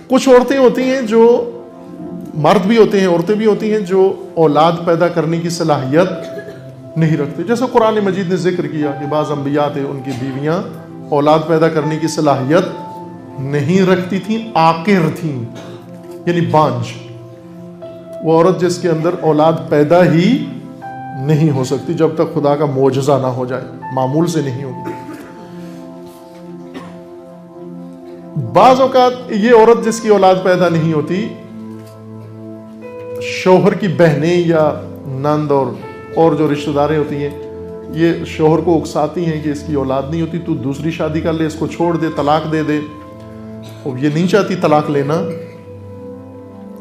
کچھ عورتیں ہوتی ہیں جو مرد بھی ہوتے ہیں, عورتیں بھی ہوتی ہیں جو اولاد پیدا کرنے کی صلاحیت نہیں رکھتے. جیسا قرآن مجید نے ذکر کیا کہ بعض انبیاء تھے, ان کی بیویاں اولاد پیدا کرنے کی صلاحیت نہیں رکھتی تھیں, عاقر تھیں, یعنی بانج. وہ عورت جس کے اندر اولاد پیدا ہی نہیں ہو سکتی جب تک خدا کا معجزہ نہ ہو جائے, معمول سے نہیں ہوگی. بعض اوقات یہ عورت جس کی اولاد پیدا نہیں ہوتی, شوہر کی بہنیں یا نند اور جو رشتہ داریں ہوتی ہیں, یہ شوہر کو اکساتی ہیں کہ اس کی اولاد نہیں ہوتی, تو دوسری شادی کر لے, اس کو چھوڑ دے, طلاق دے دے. اور یہ نہیں چاہتی طلاق لینا,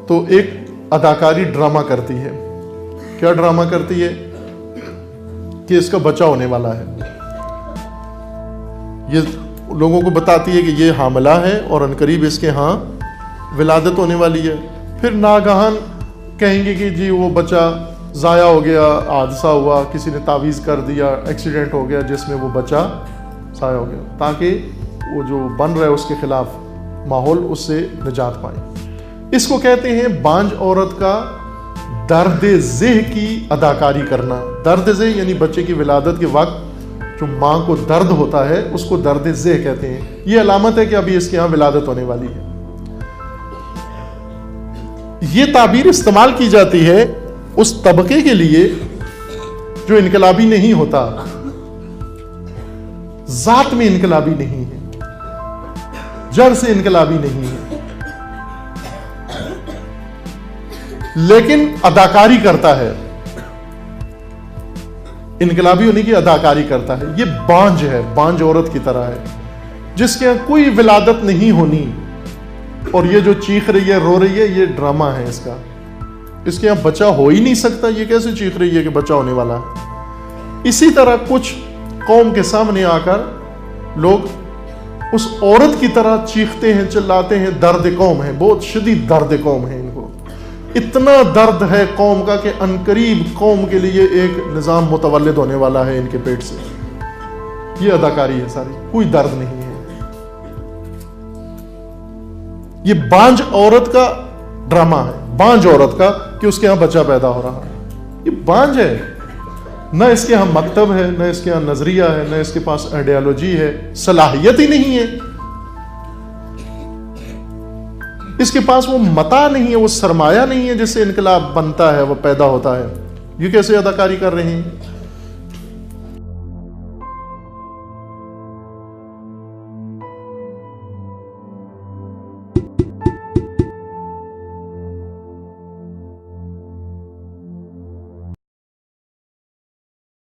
تو ایک اداکاری ڈرامہ کرتی ہے. کیا ڈرامہ کرتی ہے؟ کہ اس کا بچہ ہونے والا ہے. یہ لوگوں کو بتاتی ہے کہ یہ حاملہ ہے اور عنقریب اس کے ہاں ولادت ہونے والی ہے. پھر ناگہان کہیں گے کہ جی وہ بچہ ضائع ہو گیا, حادثہ ہوا, کسی نے تعویذ کر دیا, ایکسیڈنٹ ہو گیا جس میں وہ بچہ ضائع ہو گیا, تاکہ وہ جو بن رہا ہے اس کے خلاف ماحول اس سے نجات پائیں. اس کو کہتے ہیں بانج عورت کا درد ذہ کی اداکاری کرنا. درد ذہ یعنی بچے کی ولادت کے وقت جو ماں کو درد ہوتا ہے اس کو درد ذہ کہتے ہیں. یہ علامت ہے کہ ابھی اس کے ہاں ولادت ہونے والی ہے. یہ تعبیر استعمال کی جاتی ہے اس طبقے کے لیے جو انقلابی نہیں ہوتا, ذات میں انقلابی نہیں ہے, جڑ سے انقلابی نہیں ہے, لیکن اداکاری کرتا ہے, انقلابی ہونے کی اداکاری کرتا ہے. یہ بانج ہے, بانج عورت کی طرح ہے جس کے یہاں کوئی ولادت نہیں ہونی, اور یہ جو چیخ رہی ہے, رو رہی ہے, یہ ڈرامہ ہے اس کا. اس کے یہاں بچہ ہو ہی نہیں سکتا, یہ کیسے چیخ رہی ہے کہ بچہ ہونے والا ہے. اسی طرح کچھ قوم کے سامنے آ کر لوگ اس عورت کی طرح چیختے ہیں, چلاتے ہیں. درد قوم ہے, بہت شدید درد قوم ہے. ان کو اتنا درد ہے قوم کا کہ عنقریب قوم کے لیے ایک نظام متولد ہونے والا ہے ان کے پیٹ سے. یہ اداکاری ہے ساری, کوئی درد نہیں ہے. یہ بانج عورت کا ڈرامہ ہے, بانج عورت کا, کہ اس کے ہاں بچہ پیدا ہو رہا ہے. یہ بانج ہے, نہ اس کے ہاں مکتب ہے, نہ اس کے ہاں نظریہ ہے, نہ اس کے پاس آئیڈیالوجی ہے, صلاحیت ہی نہیں ہے. اس کے پاس وہ متاع نہیں ہے, وہ سرمایہ نہیں ہے جس سے انقلاب بنتا ہے, وہ پیدا ہوتا ہے. یہ کیسے اداکاری کر رہے ہیں؟